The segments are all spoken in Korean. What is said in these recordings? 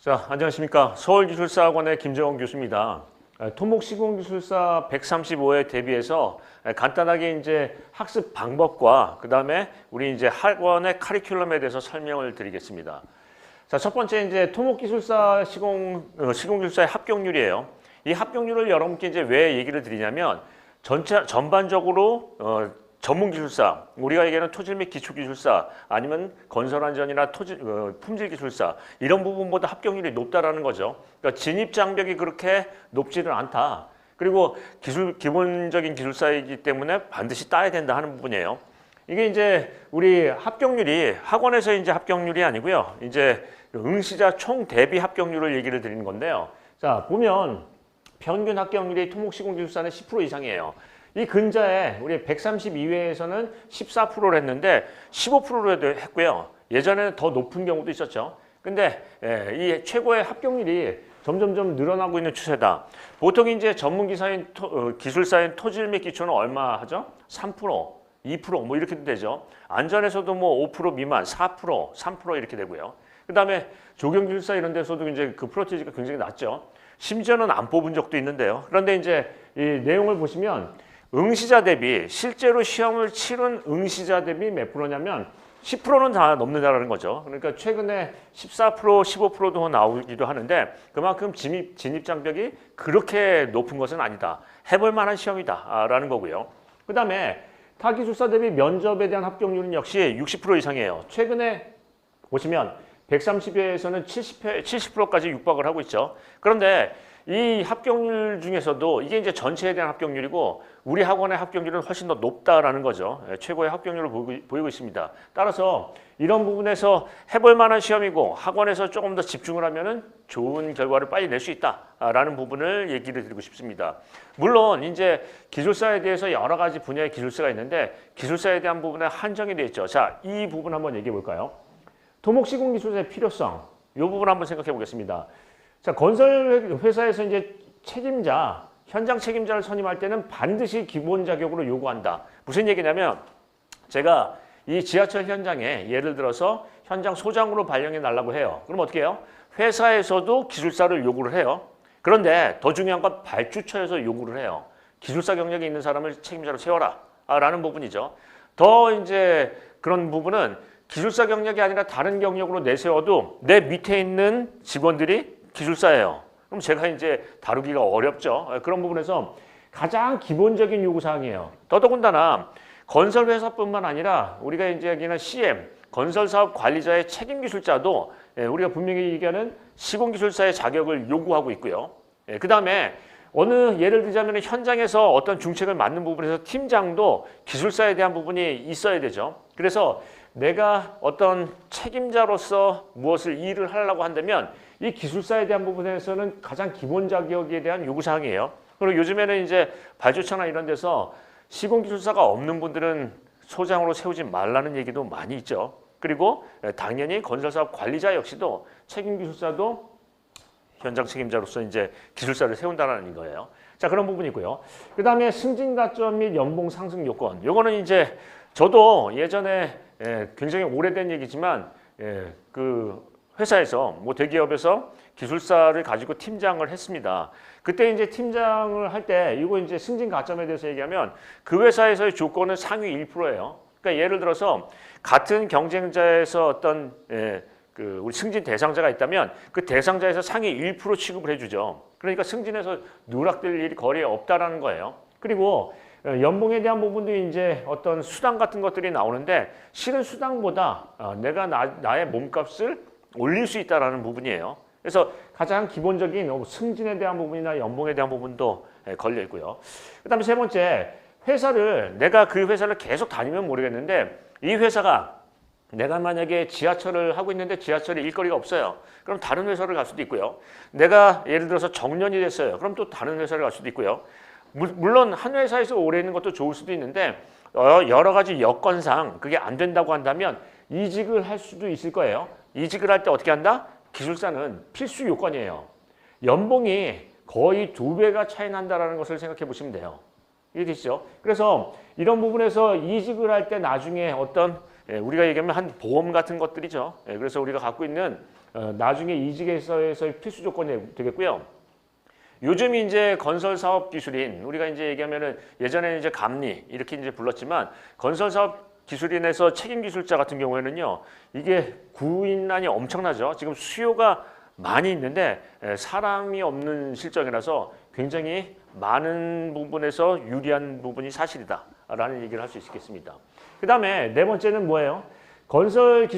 자, 안녕하십니까. 서울기술사학원의 김정원 교수입니다. 토목시공기술사 135회 대비해서 간단하게 이제 학습 방법과 그 다음에 우리 이제 학원의 커리큘럼에 대해서 설명을 드리겠습니다. 자, 첫 번째 이제 토목기술사 시공기술사의 합격률이에요. 이 합격률을 여러분께 이제 왜 얘기를 드리냐면 전반적으로 전문기술사, 우리가 얘기하는 토질 및 기초기술사 아니면 건설안전이나 품질기술사 이런 부분보다 합격률이 높다라는 거죠. 그러니까 진입장벽이 그렇게 높지는 않다. 그리고 기본적인 기술사이기 때문에 반드시 따야 된다 하는 부분이에요. 이게 이제 우리 합격률이 학원에서 이제 합격률이 아니고요. 이제 응시자 총 대비 합격률을 얘기를 드리는 건데요. 자, 보면 평균 합격률이 토목시공기술사는 10% 이상이에요. 이 근자에 우리 132회에서는 14%를 했는데 15%를 했고요. 예전에는 더 높은 경우도 있었죠. 근데 이 최고의 합격률이 점점점 늘어나고 있는 추세다. 보통 이제 전문기사인 기술사인 토질 및 기초는 얼마 하죠? 3%, 2% 뭐 이렇게 되죠. 안전에서도 뭐 5% 미만, 4%, 3% 이렇게 되고요. 그다음에 조경기술사 이런 데서도 이제 그 프로티지가 굉장히 낮죠. 심지어는 안 뽑은 적도 있는데요. 그런데 이제 이 내용을 보시면 응시자 대비 실제로 시험을 치른 응시자 대비 몇 프로냐면 10%는 다 넘는다는 거죠. 그러니까 최근에 14%, 15%도 나오기도 하는데 그만큼 진입 장벽이 그렇게 높은 것은 아니다. 해볼 만한 시험이다라는 거고요. 그 다음에 타 기술사 대비 면접에 대한 합격률은 역시 60% 이상이에요. 최근에 보시면 130회에서는 70%까지 육박을 하고 있죠. 그런데 이 합격률 중에서도 이게 이제 전체에 대한 합격률이고 우리 학원의 합격률은 훨씬 더 높다라는 거죠. 최고의 합격률을 보이고 있습니다. 따라서 이런 부분에서 해볼 만한 시험이고 학원에서 조금 더 집중을 하면은 좋은 결과를 빨리 낼 수 있다라는 부분을 얘기를 드리고 싶습니다. 물론 이제 기술사에 대해서 여러 가지 분야의 기술사가 있는데 기술사에 대한 부분에 한정이 되어 있죠. 자, 이 부분 한번 얘기해 볼까요? 토목시공기술사의 필요성, 이 부분 한번 생각해 보겠습니다. 자, 건설 회사에서 이제 책임자, 현장 책임자를 선임할 때는 반드시 기본 자격으로 요구한다. 무슨 얘기냐면 제가 이 지하철 현장에 예를 들어서 현장 소장으로 발령해 달라고 해요. 그럼 어떻게 해요? 회사에서도 기술사를 요구를 해요. 그런데 더 중요한 건 발주처에서 요구를 해요. 기술사 경력이 있는 사람을 책임자로 세워라. 라는 부분이죠. 더 이제 그런 부분은 기술사 경력이 아니라 다른 경력으로 내세워도 내 밑에 있는 직원들이 기술사예요. 그럼 제가 이제 다루기가 어렵죠. 그런 부분에서 가장 기본적인 요구사항이에요. 더더군다나 건설회사뿐만 아니라 우리가 이제 여기는 CM, 건설사업관리자의 책임기술자도 우리가 분명히 얘기하는 시공기술사의 자격을 요구하고 있고요. 그 다음에 어느 예를 들자면 현장에서 어떤 중책을 맡는 부분에서 팀장도 기술사에 대한 부분이 있어야 되죠. 그래서 내가 어떤 책임자로서 무엇을 일을 하려고 한다면 이 기술사에 대한 부분에서는 가장 기본 자격에 대한 요구사항이에요. 그리고 요즘에는 이제 발주처나 이런 데서 시공기술사가 없는 분들은 소장으로 세우지 말라는 얘기도 많이 있죠. 그리고 당연히 건설사업 관리자 역시도 책임기술사도 현장 책임자로서 이제 기술사를 세운다는 거예요. 자, 그런 부분이고요. 그 다음에 승진 가점 및 연봉 상승 요건. 요거는 이제 저도 예전에 굉장히 오래된 얘기지만 그 회사에서 뭐 대기업에서 기술사를 가지고 팀장을 했습니다. 그때 이제 팀장을 할 때 이거 이제 승진 가점에 대해서 얘기하면 그 회사에서의 조건은 상위 1%예요. 그러니까 예를 들어서 같은 경쟁자에서 어떤 그 우리 승진 대상자가 있다면 그 대상자에서 상위 1% 취급을 해주죠. 그러니까 승진해서 누락될 일이 거의 없다라는 거예요. 그리고 연봉에 대한 부분도 이제 어떤 수당 같은 것들이 나오는데 실은 수당보다 내가 나의 몸값을 올릴 수 있다는 부분이에요. 그래서 가장 기본적인 승진에 대한 부분이나 연봉에 대한 부분도 걸려 있고요. 그 다음에 세 번째, 회사를 내가 그 회사를 계속 다니면 모르겠는데 이 회사가 내가 만약에 지하철을 하고 있는데 지하철에 일거리가 없어요. 그럼 다른 회사를 갈 수도 있고요. 내가 예를 들어서 정년이 됐어요. 그럼 또 다른 회사를 갈 수도 있고요. 물론 한 회사에서 오래 있는 것도 좋을 수도 있는데 여러 가지 여건상 그게 안 된다고 한다면 이직을 할 수도 있을 거예요. 이직을 할 때 어떻게 한다? 기술사는 필수 요건이에요. 연봉이 거의 2배가 차이 난다는 것을 생각해 보시면 돼요. 이해되시죠? 그래서 이런 부분에서 이직을 할 때 나중에 어떤 우리가 얘기하면 한 보험 같은 것들이죠. 그래서 우리가 갖고 있는 나중에 이직에서의 필수 조건이 되겠고요. 요즘 이제 건설 사업 기술인 우리가 이제 얘기하면은 예전에는 이제 감리 이렇게 이제 불렀지만 건설 사업 기술인에서 책임 기술자 같은 경우에는요. 이게 구인난이 엄청나죠. 지금 수요가 많이 있는데 사람이 없는 실정이라서 굉장히 많은 부분에서 유리한 부분이 사실이다라는 얘기를 할 수 있겠습니다. 그 다음에 네 번째는 뭐예요? 건설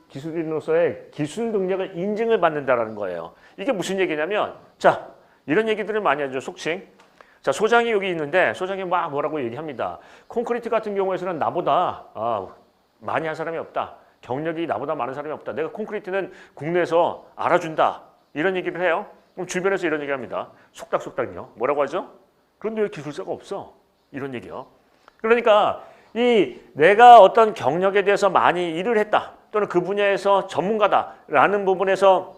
기술인으로서의 기술 능력을 인증을 받는다라는 거예요. 이게 무슨 얘기냐면 자 이런 얘기들을 많이 하죠. 속칭. 자 소장이 여기 있는데 소장이 막 뭐라고 얘기합니다. 콘크리트 같은 경우에서는 나보다 많이 한 사람이 없다. 경력이 나보다 많은 사람이 없다. 내가 콘크리트는 국내에서 알아준다. 이런 얘기를 해요. 그럼 주변에서 이런 얘기합니다. 속닥속닥요. 뭐라고 하죠? 그런데 왜 기술사가 없어? 이런 얘기요. 그러니까 이 내가 어떤 경력에 대해서 많이 일을 했다. 또는 그 분야에서 전문가다라는 부분에서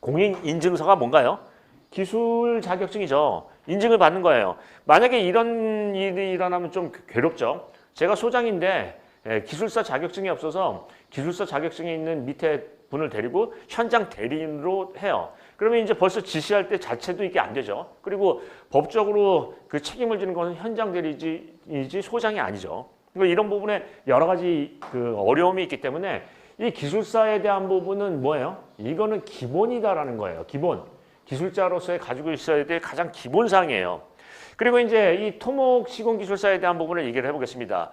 공인인증서가 뭔가요? 기술 자격증이죠. 인증을 받는 거예요. 만약에 이런 일이 일어나면 좀 괴롭죠. 제가 소장인데 기술사 자격증이 없어서 기술사 자격증이 있는 밑에 분을 데리고 현장 대리인으로 해요. 그러면 이제 벌써 지시할 때 자체도 이게 안 되죠. 그리고 법적으로 그 책임을 지는 것은 현장 대리인이지 소장이 아니죠. 이런 부분에 여러 가지 그 어려움이 있기 때문에 이 기술사에 대한 부분은 뭐예요? 이거는 기본이다라는 거예요. 기본. 기술자로서의 가지고 있어야 될 가장 기본 사항이에요. 그리고 이제 이 토목 시공 기술사에 대한 부분을 얘기를 해보겠습니다.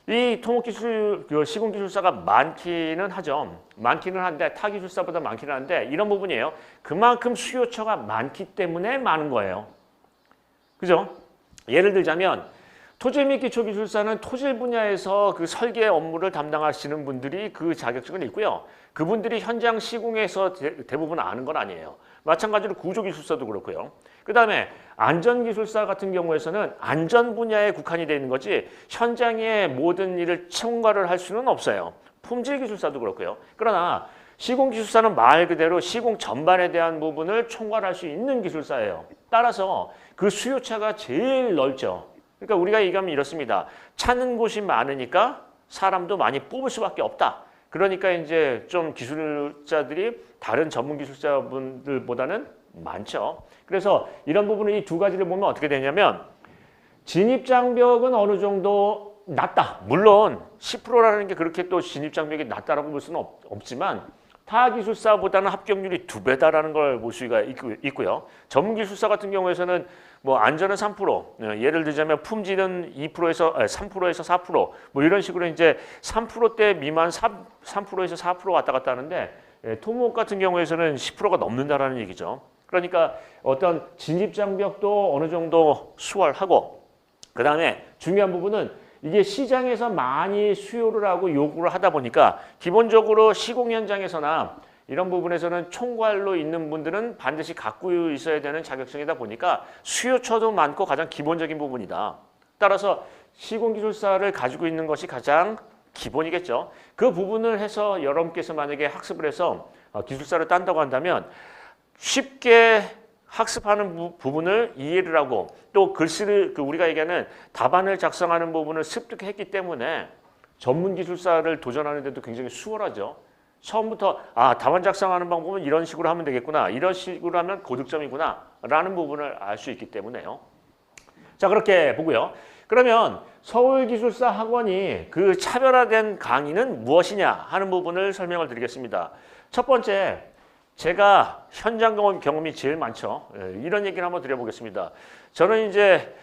이 토목 기술 시공 기술사가 많기는 하죠. 많기는 한데 타 기술사보다 많기는 한데 이런 부분이에요. 그만큼 수요처가 많기 때문에 많은 거예요. 그죠? 예를 들자면 토질 및 기초 기술사는 토질 분야에서 그 설계 업무를 담당하시는 분들이 그 자격증을 있고요. 그분들이 현장 시공에서 대부분 아는 건 아니에요. 마찬가지로 구조기술사도 그렇고요. 그 다음에 안전기술사 같은 경우에서는 안전 분야에 국한이 되어 있는 거지 현장의 모든 일을 총괄을 할 수는 없어요. 품질기술사도 그렇고요. 그러나 시공기술사는 말 그대로 시공 전반에 대한 부분을 총괄할 수 있는 기술사예요. 따라서 그 수요차가 제일 넓죠. 그러니까 우리가 얘기하면 이렇습니다. 찾는 곳이 많으니까 사람도 많이 뽑을 수밖에 없다. 그러니까 이제 좀 기술자들이 다른 전문 기술자분들보다는 많죠. 그래서 이런 부분을 이 두 가지를 보면 어떻게 되냐면 진입장벽은 어느 정도 낮다. 물론 10%라는 게 그렇게 또 진입장벽이 낮다라고 볼 수는 없지만 타 기술사보다는 합격률이 2배다라는 걸 볼 수가 있고요. 전문 기술사 같은 경우에서는 뭐 안전은 3%, 예를 들자면 품질은 2%에서 3%에서 4%, 뭐 이런 식으로 이제 3%대 미만 3%에서 4% 왔다 갔다 하는데 토목 같은 경우에서는 10%가 넘는다라는 얘기죠. 그러니까 어떤 진입 장벽도 어느 정도 수월하고 그 다음에 중요한 부분은 이게 시장에서 많이 수요를 하고 요구를 하다 보니까 기본적으로 시공 현장에서나 이런 부분에서는 총괄로 있는 분들은 반드시 갖고 있어야 되는 자격증이다 보니까 수요처도 많고 가장 기본적인 부분이다. 따라서 시공기술사를 가지고 있는 것이 가장 기본이겠죠. 그 부분을 해서 여러분께서 만약에 학습을 해서 기술사를 딴다고 한다면 쉽게 학습하는 부분을 이해를 하고 또 글씨를 우리가 얘기하는 답안을 작성하는 부분을 습득했기 때문에 전문 기술사를 도전하는 데도 굉장히 수월하죠. 처음부터 답안 작성하는 방법은 이런 식으로 하면 되겠구나. 이런 식으로 하면 고득점이구나. 라는 부분을 알 수 있기 때문에요. 자, 그렇게 보고요. 그러면 서울기술사 학원이 그 차별화된 강의는 무엇이냐 하는 부분을 설명을 드리겠습니다. 첫 번째, 제가 현장 경험이 제일 많죠. 이런 얘기를 한번 드려보겠습니다. 저는 이제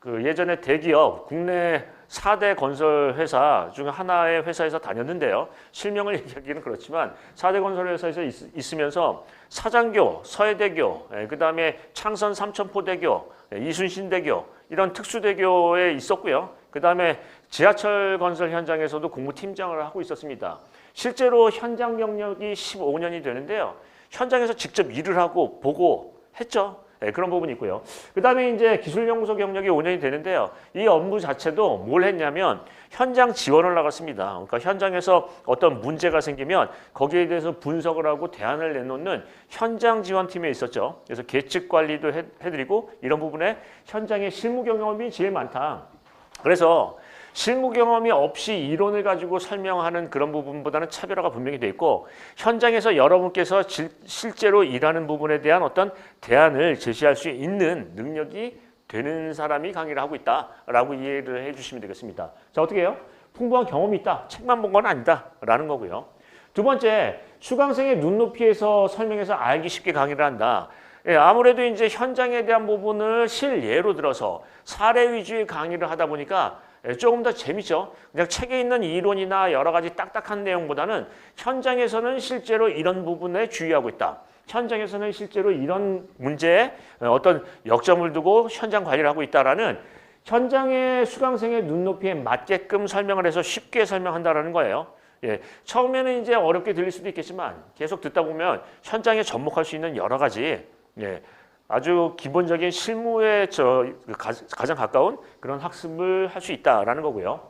예전에 대기업, 국내 4대 건설 회사 중 하나의 회사에서 다녔는데요. 실명을 얘기하기는 그렇지만 4대 건설 회사에서 있으면서 사장교, 서해대교, 그 다음에 창선 삼천포대교, 이순신대교 이런 특수대교에 있었고요. 그 다음에 지하철 건설 현장에서도 공무팀장을 하고 있었습니다. 실제로 현장 경력이 15년이 되는데요. 현장에서 직접 일을 하고 보고 했죠. 네, 그런 부분이 있고요. 그 다음에 이제 기술연구소 경력이 5년이 되는데요. 이 업무 자체도 뭘 했냐면 현장 지원을 나갔습니다. 그러니까 현장에서 어떤 문제가 생기면 거기에 대해서 분석을 하고 대안을 내놓는 현장 지원팀에 있었죠. 그래서 계측 관리도 해드리고 이런 부분에 현장의 실무 경험이 제일 많다. 그래서 실무 경험이 없이 이론을 가지고 설명하는 그런 부분보다는 차별화가 분명히 돼 있고 현장에서 여러분께서 실제로 일하는 부분에 대한 어떤 대안을 제시할 수 있는 능력이 되는 사람이 강의를 하고 있다라고 이해를 해주시면 되겠습니다. 자, 어떻게 해요? 풍부한 경험이 있다. 책만 본 건 아니다라는 거고요. 두 번째, 수강생의 눈높이에서 설명해서 알기 쉽게 강의를 한다. 예, 아무래도 이제 현장에 대한 부분을 실예로 들어서 사례 위주의 강의를 하다 보니까 조금 더 재밌죠. 그냥 책에 있는 이론이나 여러 가지 딱딱한 내용보다는 현장에서는 실제로 이런 부분에 주의하고 있다. 현장에서는 실제로 이런 문제에 어떤 역점을 두고 현장 관리를 하고 있다라는 현장의 수강생의 눈높이에 맞게끔 설명을 해서 쉽게 설명한다라는 거예요. 예, 처음에는 이제 어렵게 들릴 수도 있겠지만 계속 듣다 보면 현장에 접목할 수 있는 여러 가지 아주 기본적인 실무에 가장 가까운 그런 학습을 할 수 있다라는 거고요.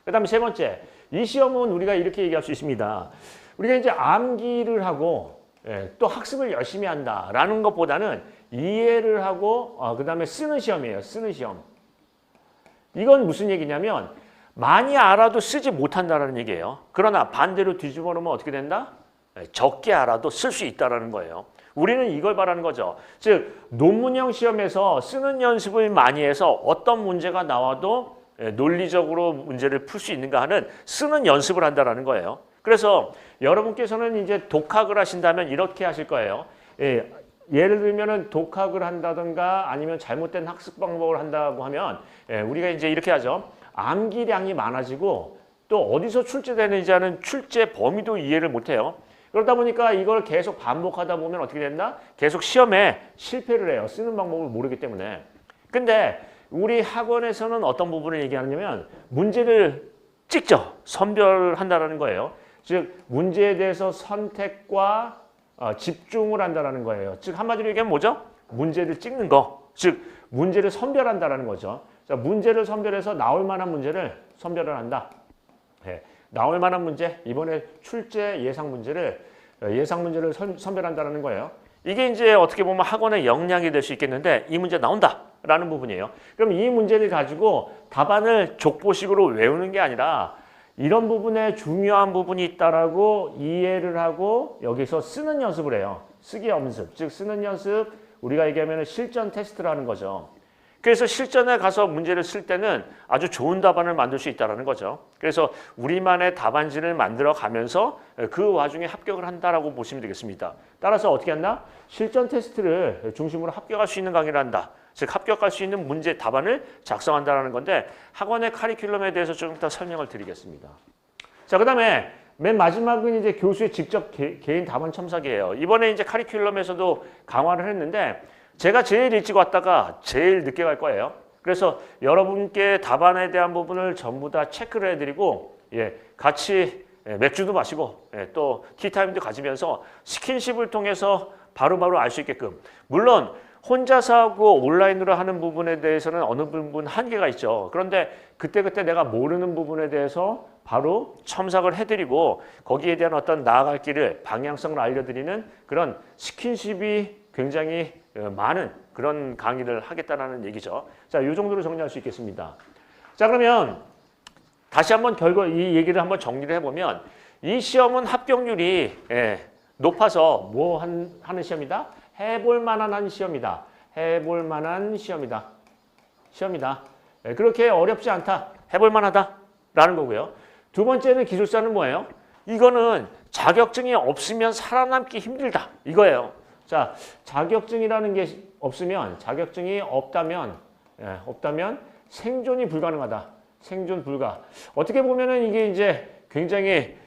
그다음에 세 번째, 이 시험은 우리가 이렇게 얘기할 수 있습니다. 우리가 이제 암기를 하고 또 학습을 열심히 한다라는 것보다는 이해를 하고 그다음에 쓰는 시험이에요. 쓰는 시험. 이건 무슨 얘기냐면 많이 알아도 쓰지 못한다라는 얘기예요. 그러나 반대로 뒤집어 놓으면 어떻게 된다? 적게 알아도 쓸 수 있다라는 거예요. 우리는 이걸 바라는 거죠. 즉 논문형 시험에서 쓰는 연습을 많이 해서 어떤 문제가 나와도 논리적으로 문제를 풀 수 있는가 하는 쓰는 연습을 한다라는 거예요. 그래서 여러분께서는 이제 독학을 하신다면 이렇게 하실 거예요. 예를 들면은 독학을 한다든가 아니면 잘못된 학습 방법을 한다고 하면 우리가 이제 이렇게 하죠. 암기량이 많아지고 또 어디서 출제되는지 하는 출제 범위도 이해를 못해요. 그러다 보니까 이걸 계속 반복하다 보면 어떻게 된다? 계속 시험에 실패를 해요. 쓰는 방법을 모르기 때문에. 근데 우리 학원에서는 어떤 부분을 얘기하냐면 문제를 찍죠. 선별한다라는 거예요. 즉 문제에 대해서 선택과 집중을 한다는 거예요. 즉 한마디로 얘기하면 뭐죠? 문제를 찍는 거. 즉 문제를 선별한다는 거죠. 자, 문제를 선별해서 나올 만한 문제를 선별을 한다. 나올 만한 문제, 이번에 출제 예상 문제를 선별한다는 거예요. 이게 이제 어떻게 보면 학원의 역량이 될 수 있겠는데 이 문제 나온다라는 부분이에요. 그럼 이 문제를 가지고 답안을 족보식으로 외우는 게 아니라 이런 부분에 중요한 부분이 있다라고 이해를 하고 여기서 쓰는 연습을 해요. 쓰기 연습, 즉 쓰는 연습, 우리가 얘기하면 실전 테스트라는 거죠. 그래서 실전에 가서 문제를 쓸 때는 아주 좋은 답안을 만들 수 있다는 거죠. 그래서 우리만의 답안지를 만들어 가면서 그 와중에 합격을 한다라고 보시면 되겠습니다. 따라서 어떻게 한다? 실전 테스트를 중심으로 합격할 수 있는 강의를 한다. 즉 합격할 수 있는 문제 답안을 작성한다는 건데 학원의 카리큘럼에 대해서 조금 더 설명을 드리겠습니다. 자, 그다음에 맨 마지막은 이제 교수의 직접 개인 답안 첨삭이에요. 이번에 이제 카리큘럼에서도 강화를 했는데 제가 제일 일찍 왔다가 제일 늦게 갈 거예요. 그래서 여러분께 답안에 대한 부분을 전부 다 체크를 해드리고 같이 맥주도 마시고 또 티타임도 가지면서 스킨십을 통해서 바로바로 알 수 있게끔 물론 혼자서 하고 온라인으로 하는 부분에 대해서는 어느 부분 한계가 있죠. 그런데 그때그때 내가 모르는 부분에 대해서 바로 첨삭을 해드리고 거기에 대한 어떤 나아갈 길을 방향성을 알려드리는 그런 스킨십이 굉장히 많은 그런 강의를 하겠다는 얘기죠. 자, 이 정도로 정리할 수 있겠습니다. 자, 그러면 다시 한번 이 얘기를 한번 정리를 해보면 이 시험은 합격률이 높아서 하는 시험이다? 해볼 만한 시험이다. 해볼 만한 시험이다. 그렇게 어렵지 않다. 해볼 만하다라는 거고요. 두 번째는 기술사는 뭐예요? 이거는 자격증이 없으면 살아남기 힘들다. 이거예요. 자, 자격증이라는 게 자격증이 없다면 생존이 불가능하다. 생존 불가. 어떻게 보면은 이게 이제 굉장히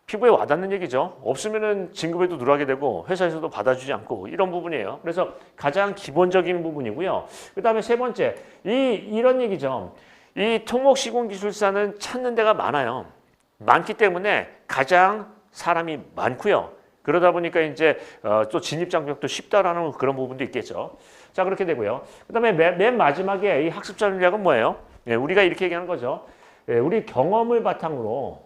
피부에 와닿는 얘기죠. 없으면은 진급에도 누락이 되고 회사에서도 받아주지 않고 이런 부분이에요. 그래서 가장 기본적인 부분이고요. 그다음에 세 번째, 이런 얘기죠. 이 토목시공기술사는 찾는 데가 많아요. 많기 때문에 가장 사람이 많고요. 그러다 보니까 이제 또 진입 장벽도 쉽다라는 그런 부분도 있겠죠. 자, 그렇게 되고요. 그다음에 맨 마지막에 이 학습 전략은 뭐예요? 우리가 이렇게 얘기하는 거죠. 우리 경험을 바탕으로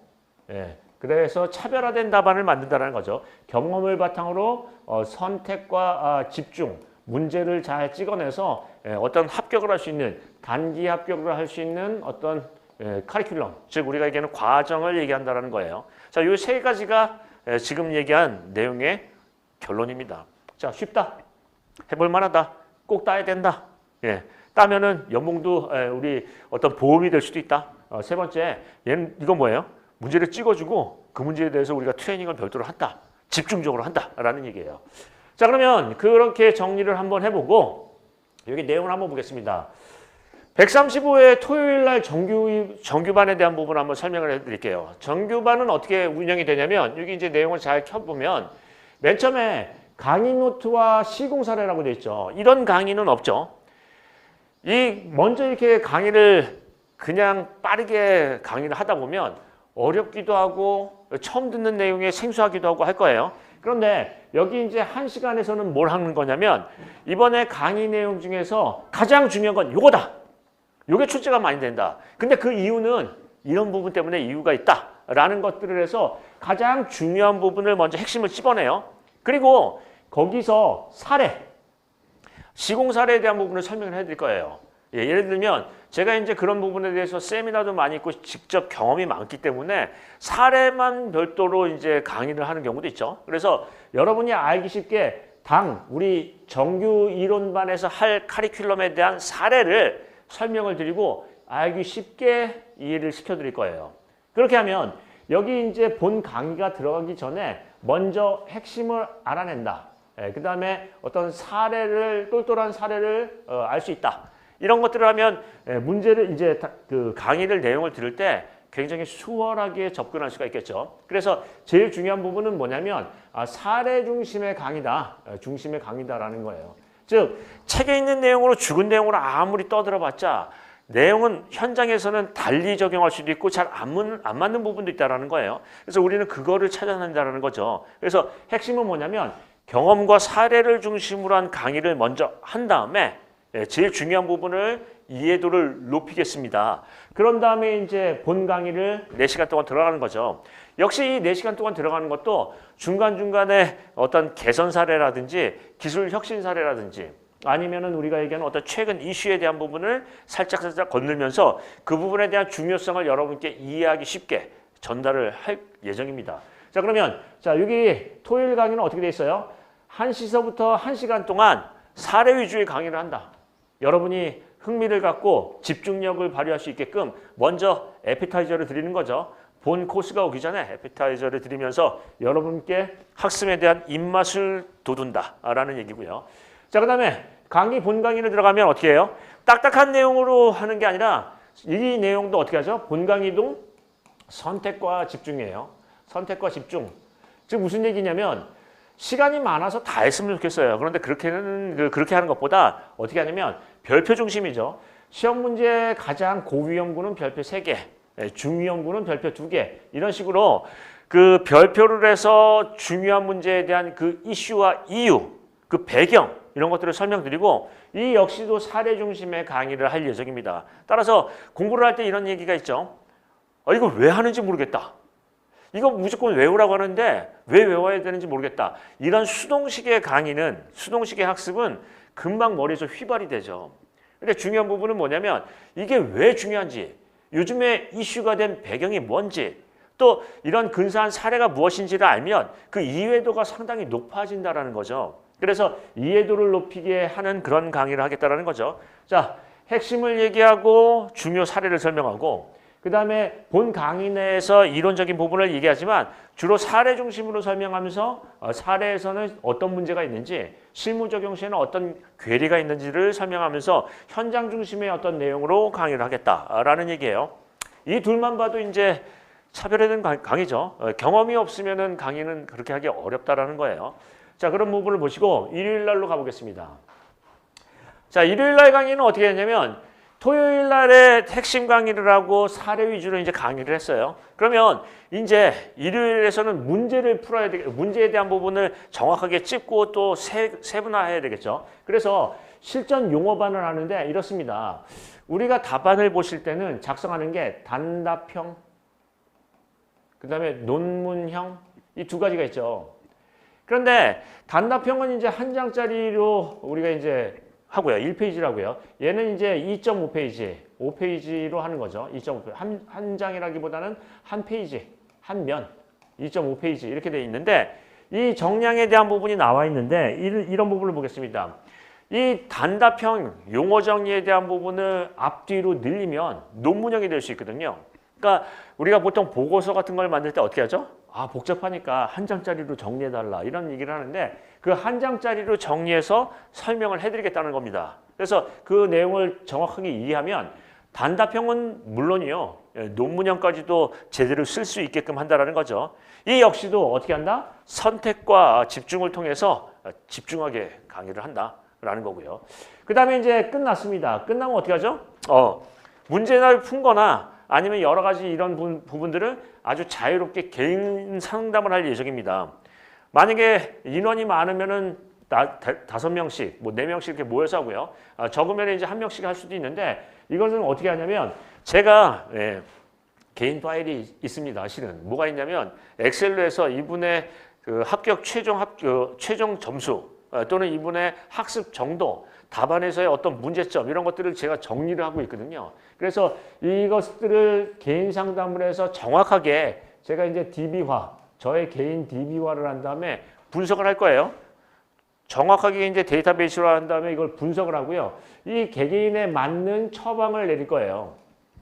그래서 차별화된 답안을 만든다는 거죠. 경험을 바탕으로 선택과 집중, 문제를 잘 찍어내서 어떤 합격을 할 수 있는 단기 합격을 할 수 있는 어떤 카리큘럼, 즉 우리가 얘기하는 과정을 얘기한다는 거예요. 자, 이 세 가지가 지금 얘기한 내용의 결론입니다. 자, 쉽다, 해볼 만하다, 꼭 따야 된다. 따면은 연봉도 우리 어떤 보험이 될 수도 있다. 세 번째, 얘는 이거 뭐예요? 문제를 찍어주고 그 문제에 대해서 우리가 트레이닝을 별도로 한다. 집중적으로 한다라는 얘기예요. 자, 그러면 그렇게 정리를 한번 해보고 여기 내용을 한번 보겠습니다. 135회 토요일 날 정규반에 대한 부분을 한번 설명을 해드릴게요. 정규반은 어떻게 운영이 되냐면 여기 이제 내용을 잘 켜보면 맨 처음에 강의 노트와 시공 사례라고 되어 있죠. 이런 강의는 없죠. 먼저 이렇게 강의를 그냥 빠르게 강의를 하다 보면 어렵기도 하고 처음 듣는 내용에 생소하기도 하고 할 거예요. 그런데 여기 이제 1시간에서는 뭘 하는 거냐면 이번에 강의 내용 중에서 가장 중요한 건 요거다. 요게 출제가 많이 된다. 근데 그 이유는 이런 부분 때문에 이유가 있다라는 것들을 해서 가장 중요한 부분을 먼저 핵심을 찝어내요. 그리고 거기서 사례, 시공 사례에 대한 부분을 설명을 해드릴 거예요. 예를 들면 제가 이제 그런 부분에 대해서 세미나도 많이 있고 직접 경험이 많기 때문에 사례만 별도로 이제 강의를 하는 경우도 있죠. 그래서 여러분이 알기 쉽게 우리 정규 이론반에서 할 카리큘럼에 대한 사례를 설명을 드리고 알기 쉽게 이해를 시켜드릴 거예요. 그렇게 하면 여기 이제 본 강의가 들어가기 전에 먼저 핵심을 알아낸다. 그 다음에 어떤 똘똘한 사례를 알 수 있다. 이런 것들을 하면 문제를 이제 그 강의를 내용을 들을 때 굉장히 수월하게 접근할 수가 있겠죠. 그래서 제일 중요한 부분은 뭐냐면 사례 중심의 강의다. 중심의 강의다라는 거예요. 즉 책에 있는 내용으로 죽은 내용으로 아무리 떠들어봤자 내용은 현장에서는 달리 적용할 수도 있고 잘 안 맞는 부분도 있다는 거예요. 그래서 우리는 그거를 찾아낸다는 거죠. 그래서 핵심은 뭐냐면 경험과 사례를 중심으로 한 강의를 먼저 한 다음에 제일 중요한 부분을 이해도를 높이겠습니다. 그런 다음에 이제 본 강의를 4시간 동안 들어가는 거죠. 역시 이 4시간 동안 들어가는 것도 중간중간에 어떤 개선 사례라든지 기술 혁신 사례라든지 아니면은 우리가 얘기하는 어떤 최근 이슈에 대한 부분을 살짝 건들면서 그 부분에 대한 중요성을 여러분께 이해하기 쉽게 전달을 할 예정입니다. 자, 그러면 여기 토요일 강의는 어떻게 돼 있어요? 1시서부터 1시간 동안 사례 위주의 강의를 한다. 여러분이 흥미를 갖고 집중력을 발휘할 수 있게끔 먼저 에피타이저를 드리는 거죠. 본 코스가 오기 전에 에피타이저를 드리면서 여러분께 학습에 대한 입맛을 돋운다라는 얘기고요. 자, 그 다음에 본 강의를 들어가면 어떻게 해요? 딱딱한 내용으로 하는 게 아니라 이 내용도 어떻게 하죠? 본 강의도 선택과 집중이에요. 선택과 집중. 즉 무슨 얘기냐면 시간이 많아서 다 했으면 좋겠어요. 그런데 그렇게 하는 것보다 어떻게 하냐면 별표 중심이죠. 시험 문제 가장 고위험군은 별표 3개, 중위험군은 별표 2개 이런 식으로 그 별표를 해서 중요한 문제에 대한 그 이슈와 이유, 그 배경 이런 것들을 설명드리고 이 역시도 사례 중심의 강의를 할 예정입니다. 따라서 공부를 할 때 이런 얘기가 있죠. 이걸 왜 하는지 모르겠다. 이거 무조건 외우라고 하는데 왜 외워야 되는지 모르겠다. 이런 수동식의 강의는, 수동식의 학습은 금방 머리에서 휘발이 되죠. 근데 중요한 부분은 뭐냐면 이게 왜 중요한지, 요즘에 이슈가 된 배경이 뭔지, 또 이런 근사한 사례가 무엇인지를 알면 그 이해도가 상당히 높아진다는 거죠. 그래서 이해도를 높이게 하는 그런 강의를 하겠다는 거죠. 자, 핵심을 얘기하고 중요 사례를 설명하고 그 다음에 본 강의 내에서 이론적인 부분을 얘기하지만 주로 사례 중심으로 설명하면서 사례에서는 어떤 문제가 있는지 실무 적용 시에는 어떤 괴리가 있는지를 설명하면서 현장 중심의 어떤 내용으로 강의를 하겠다라는 얘기예요. 이 둘만 봐도 이제 차별화된 강의죠. 경험이 없으면은 강의는 그렇게 하기 어렵다라는 거예요. 자, 그런 부분을 보시고 일요일 날로 가보겠습니다. 자, 일요일 날 강의는 어떻게 했냐면 토요일 날에 핵심 강의를 하고 사례 위주로 이제 강의를 했어요. 그러면 이제 일요일에서는 문제를 풀어야 되겠죠. 문제에 대한 부분을 정확하게 찝고 또 세분화해야 되겠죠. 그래서 실전 용어반을 하는데 이렇습니다. 우리가 답안을 보실 때는 작성하는 게 단답형, 그 다음에 논문형 이 두 가지가 있죠. 그런데 단답형은 이제 한 장짜리로 우리가 이제 하고요. 1페이지라고요. 얘는 이제 2.5페이지, 5페이지로 하는 거죠. 2.5페이지. 한 장이라기보다는 한 페이지, 한 면, 2.5페이지 이렇게 돼 있는데 이 정량에 대한 부분이 나와 있는데 이런 부분을 보겠습니다. 이 단답형 용어 정리에 대한 부분을 앞뒤로 늘리면 논문형이 될 수 있거든요. 그러니까 우리가 보통 보고서 같은 걸 만들 때 어떻게 하죠? 아, 복잡하니까 한 장짜리로 정리해달라 이런 얘기를 하는데 그 한 장짜리로 정리해서 설명을 해드리겠다는 겁니다. 그래서 그 내용을 정확하게 이해하면 단답형은 물론이요, 논문형까지도 제대로 쓸 수 있게끔 한다는 거죠. 이 역시도 어떻게 한다? 선택과 집중을 통해서 집중하게 강의를 한다라는 거고요. 그 다음에 이제 끝났습니다. 끝나면 어떻게 하죠? 문제를 푼거나 아니면 여러 가지 이런 부분들을 아주 자유롭게 개인 상담을 할 예정입니다. 만약에 인원이 많으면은 5명씩, 뭐 4명씩 이렇게 모여서 하고요. 적으면 이제 1명씩 할 수도 있는데 이것은 어떻게 하냐면 제가 개인 파일이 있습니다. 실은 뭐가 있냐면 엑셀로 해서 이분의 그 합격 최종 점수 또는 이분의 학습 정도, 답안에서의 어떤 문제점 이런 것들을 제가 정리를 하고 있거든요. 그래서 이것들을 개인 상담을 해서 정확하게 제가 이제 DB화, 저의 개인 DB화를 한 다음에 분석을 할 거예요. 정확하게 이제 데이터베이스로 한 다음에 이걸 분석을 하고요. 이 개개인에 맞는 처방을 내릴 거예요.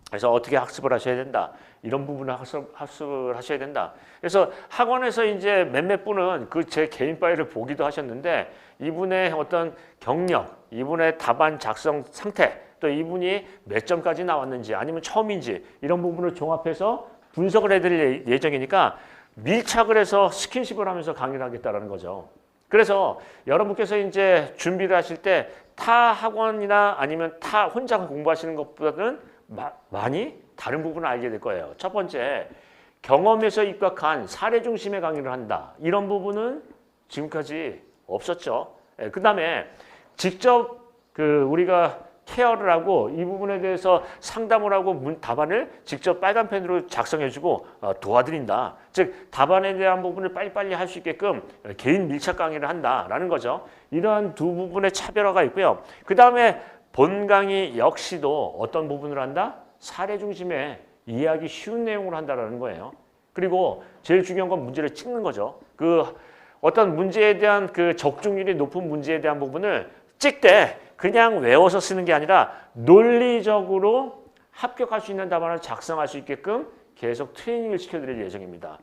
그래서 어떻게 학습을 하셔야 된다. 이런 부분을 학습을 하셔야 된다. 그래서 학원에서 이제 몇몇 분은 그 제 개인 파일을 보기도 하셨는데 이분의 어떤 경력, 이분의 답안 작성 상태, 또 이분이 몇 점까지 나왔는지 아니면 처음인지 이런 부분을 종합해서 분석을 해드릴 예정이니까 밀착을 해서 스킨십을 하면서 강의를 하겠다는 거죠. 그래서 여러분께서 이제 준비를 하실 때 타 학원이나 아니면 타 혼자 공부하시는 것보다는 많이 다른 부분을 알게 될 거예요. 첫 번째, 경험에서 입각한 사례 중심의 강의를 한다. 이런 부분은 지금까지 없었죠. 그 다음에 직접 우리가 케어를 하고 이 부분에 대해서 상담을 하고 답안을 직접 빨간 펜으로 작성해주고 도와드린다. 즉 답안에 대한 부분을 빨리빨리 할 수 있게끔 개인 밀착 강의를 한다라는 거죠. 이러한 두 부분의 차별화가 있고요. 그 다음에 본 강의 역시도 어떤 부분을 한다? 사례 중심의 이해하기 쉬운 내용으로 한다는 거예요. 그리고 제일 중요한 건 문제를 찍는 거죠. 어떤 문제에 대한 적중률이 높은 문제에 대한 부분을 찍되 그냥 외워서 쓰는 게 아니라 논리적으로 합격할 수 있는 답안을 작성할 수 있게끔 계속 트레이닝을 시켜드릴 예정입니다.